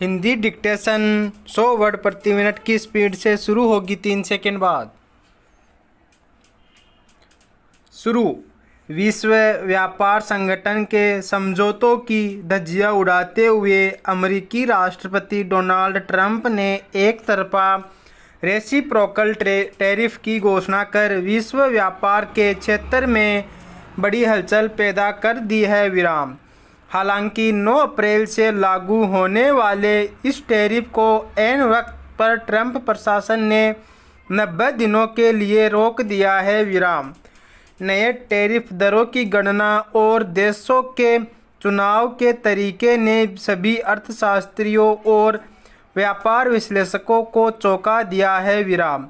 Hindi dictation 100 word प्रति minute की speed से शुरू होगी 3 सेकंड बाद। शुरू। विश्व व्यापार संगठन के समझौतों की धज्जियां उड़ाते हुए अमेरिकी राष्ट्रपति डोनाल्ड ट्रंप ने एक तरफा रेसिप्रोकल टैरिफ की घोषणा कर विश्व व्यापार के क्षेत्र में बड़ी हलचल पैदा कर दी है। विराम। हालांकि 9 अप्रैल से लागू होने वाले इस टैरिफ को ऐन वक्त पर ट्रंप प्रशासन ने 90 दिनों के लिए रोक दिया है। विराम। नए टैरिफ दरों की गणना और देशों के चुनाव के तरीके ने सभी अर्थशास्त्रियों और व्यापार विश्लेषकों को चौंका दिया है। विराम।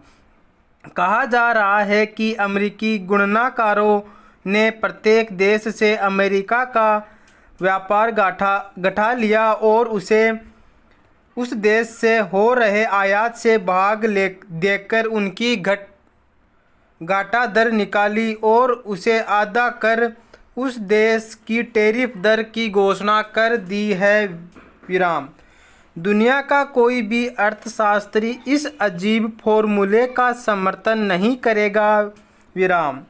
कहा जा रहा है कि अमेरिकी गणनाकारों ने प्रत्येक देश से अमेरिका का व्यापार गठा लिया और उसे उस देश से हो रहे आयात से भाग देकर उनकी घाटा दर निकाली और उसे आधा कर उस देश की टैरिफ दर की घोषणा कर दी है। विराम। दुनिया का कोई भी अर्थशास्त्री इस अजीब फॉर्मूले का समर्थन नहीं करेगा। विराम।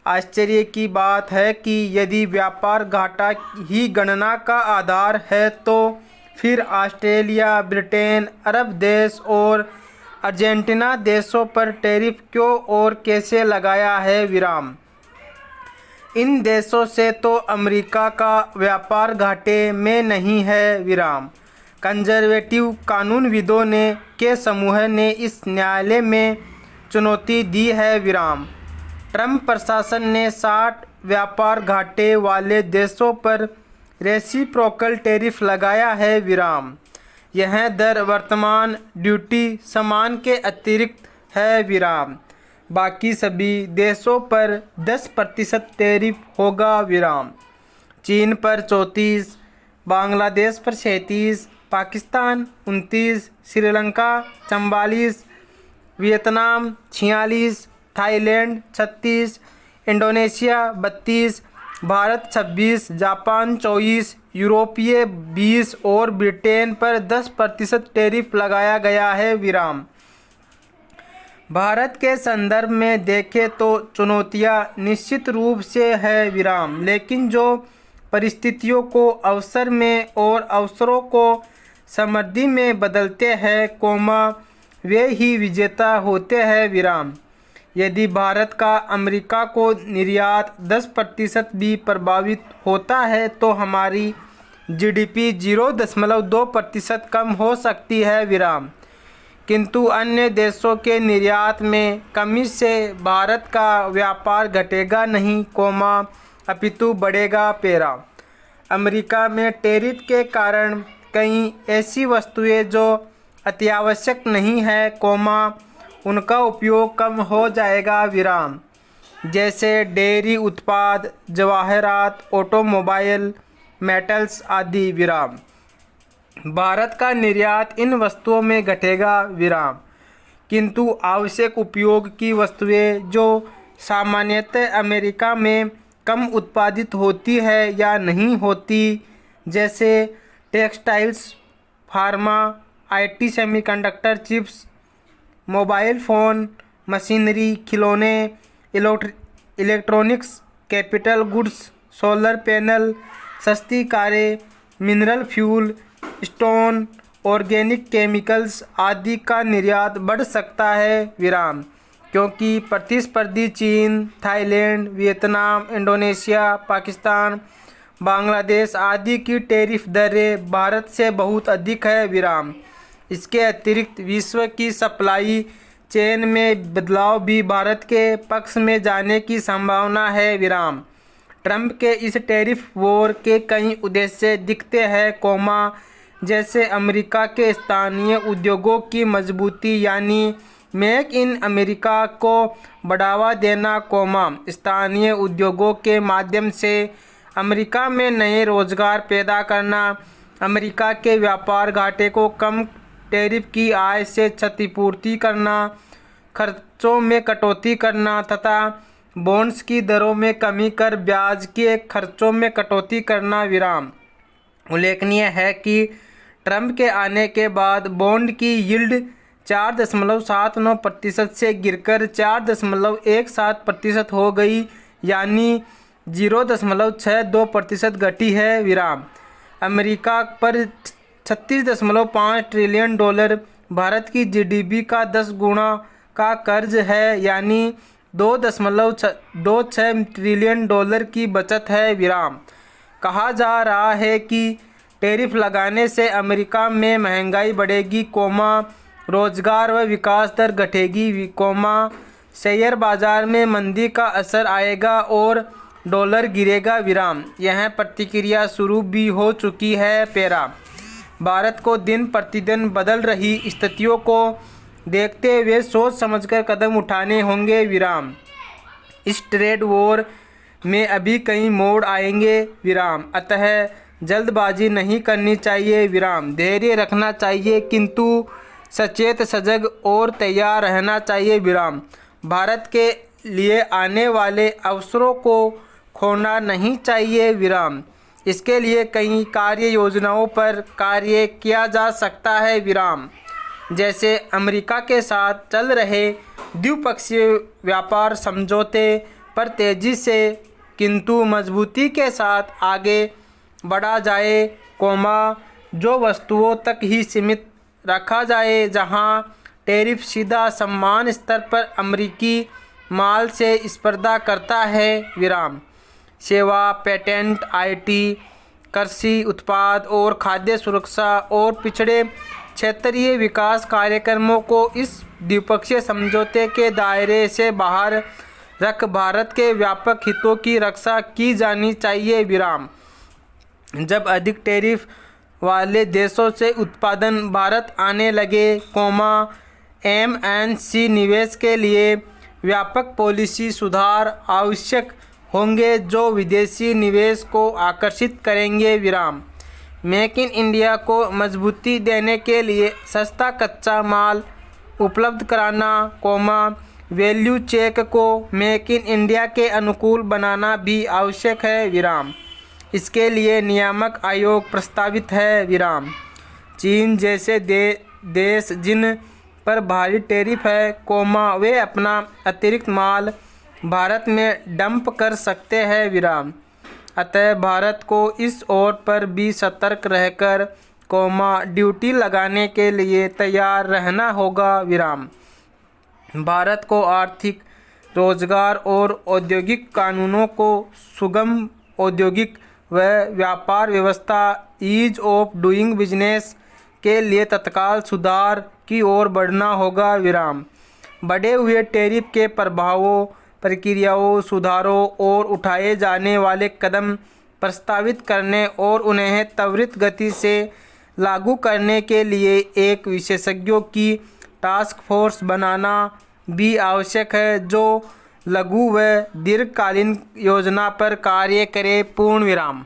आश्चर्य की बात है कि यदि व्यापार घाटा ही गणना का आधार है तो फिर ऑस्ट्रेलिया, ब्रिटेन, अरब देश और अर्जेंटीना देशों पर टैरिफ क्यों और कैसे लगाया है। विराम। इन देशों से तो अमेरिका का व्यापार घाटे में नहीं है। विराम। कंजर्वेटिव कानूनविदों के समूह ने इस न्यायालय में चुनौती दी है। विराम। ट्रंप प्रशासन ने 60 व्यापार घाटे वाले देशों पर रेसिप्रोकल टैरिफ लगाया है। विराम। यह दर वर्तमान ड्यूटी सामान के अतिरिक्त है। विराम। बाकी सभी देशों पर 10% टैरिफ होगा। विराम। चीन पर 34, बांग्लादेश पर 37, Pakistan 29, Sri Lanka 44, Vietnam 46, Thailand 36, Indonesia 32, Bharat 26, Japan 24, यूरोपीय 20 और ब्रिटेन पर 10% टैरिफ लगाया गया है। विराम। भारत के संदर्भ में देखें तो चुनौतियां निश्चित रूप से है। विराम। लेकिन जो परिस्थितियों को अवसर में और अवसरों को समृद्धि में बदलते हैं, वे ही विजेता होते हैं। विराम। यदि भारत का अमेरिका को निर्यात 10% भी प्रभावित होता है तो हमारी जीडीपी 0.2% कम हो सकती है। विराम। किंतु अन्य देशों के निर्यात में कमी से भारत का व्यापार घटेगा नहीं, अपितु बढ़ेगा। पैरा। अमेरिका में टैरिफ के कारण कई ऐसी वस्तुएं जो अत्यावश्यक नहीं है, उनका उपयोग कम हो जाएगा। विराम। जैसे डेयरी उत्पाद, जवाहरात, ऑटोमोबाइल, मेटल्स आदि। विराम। भारत का निर्यात इन वस्तुओं में घटेगा। विराम। किंतु आवश्यक उपयोग की वस्तुएं जो सामान्यतः अमेरिका में कम उत्पादित होती है या नहीं होती, जैसे textiles, pharma, IT, semiconductor chips, mobile phone, machinery, खिलौने, electronics, capital goods, solar panel, सस्ती कारें, mineral fuel, stone, organic chemicals आदि का निर्यात बढ़ सकता है। विराम। क्योंकि प्रतिस्पर्धी चीन, Thailand, Vietnam, Indonesia, Pakistan, Bangladesh आदि की टैरिफ दरें भारत से बहुत अधिक है। विराम। इसके अतिरिक्त विश्व की सप्लाई चेन में बदलाव भी भारत के पक्ष में जाने की संभावना है। विराम। ट्रंप के इस टैरिफ वॉर के कई उद्देश्य दिखते हैं, जैसे अमेरिका के स्थानीय उद्योगों की मजबूती यानी मेक इन अमेरिका को बढ़ावा देना, स्थानीय उद्योगों के माध्यम से अमेरिका में नए रोजगार पैदा करना, अमेरिका के व्यापार घाटे को कम टैरिफ की आय से क्षतिपूर्ति करना, खर्चों में कटौती करना तथा बॉन्ड्स की दरों में कमी कर ब्याज के खर्चों में कटौती करना। विराम। उल्लेखनीय है कि ट्रंप के आने के बाद बॉन्ड की यील्ड 4.79% से गिरकर 4.17% हो गई, यानी 0.62% घटी है। विराम। अमेरिका पर 36.5 ट्रिलियन डॉलर, भारत की जीडीपी का 10 गुना का कर्ज है, यानी 2.26 ट्रिलियन डॉलर की बचत है। विराम। कहा जा रहा है कि टैरिफ लगाने से अमेरिका में महंगाई बढ़ेगी, रोजगार व विकास दर घटेगी, शेयर बाजार में मंदी का असर आएगा और डॉलर गिरेगा। विराम। यह प्रतिक्रिया शुरू भी हो चुकी है। पैरा। भारत को दिन प्रतिदिन बदल रही स्थितियों को देखते हुए सोच समझकर कदम उठाने होंगे। विराम। इस ट्रेड वॉर में अभी कई मोड़ आएंगे। विराम। अतः जल्दबाजी नहीं करनी चाहिए। विराम। धैर्य रखना चाहिए, किंतु सचेत, सजग और तैयार रहना चाहिए। विराम। भारत के लिए आने वाले अवसरों को खोना नहीं चाहिए। विराम। इसके लिए कई कार्य योजनाओं पर कार्य किया जा सकता है। विराम। जैसे अमेरिका के साथ चल रहे द्विपक्षीय व्यापार समझौते पर तेजी से किंतु मजबूती के साथ आगे बढ़ा जाए, जो वस्तुओं तक ही सीमित रखा जाए जहां टैरिफ सीधा समान स्तर पर अमेरिकी माल से स्पर्धा करता है। विराम। सेवा, पेटेंट, आईटी, कृषि उत्पाद और खाद्य सुरक्षा और पिछड़े क्षेत्रीय विकास कार्यक्रमों को इस द्विपक्षीय समझौते के दायरे से बाहर रख भारत के व्यापक हितों की रक्षा की जानी चाहिए। विराम। जब अधिक टैरिफ वाले देशों से उत्पादन भारत आने लगे, एमएनसी निवेश के लिए व्यापक पॉलिसी सुधार आवश्यक होंगे जो विदेशी निवेश को आकर्षित करेंगे। विराम। मेक इन इंडिया को मजबूती देने के लिए सस्ता कच्चा माल उपलब्ध कराना, वैल्यू चेन को मेक इन इंडिया के अनुकूल बनाना भी आवश्यक है। विराम। इसके लिए नियामक आयोग प्रस्तावित है। विराम। चीन जैसे देश जिन पर भारी टैरिफ है, वे अपना अतिरिक्त माल भारत में डंप कर सकते हैं। विराम। अतः भारत को इस ओर पर भी सतर्क रहकर, ड्यूटी लगाने के लिए तैयार रहना होगा। विराम। भारत को आर्थिक, रोजगार और औद्योगिक कानूनों को सुगम औद्योगिक व व्यापार व्यवस्था ईज ऑफ डूइंग बिजनेस के लिए तत्काल सुधार की ओर बढ़ना होगा। विराम। बढ़े हुए टैरिफ के प्रभावों, प्रक्रियाओं, सुधारों और उठाए जाने वाले कदम प्रस्तावित करने और उन्हें त्वरित गति से लागू करने के लिए एक विशेषज्ञों की टास्क फोर्स बनाना भी आवश्यक है जो लघु व दीर्घकालीन योजना पर कार्य करे। पूर्ण विराम।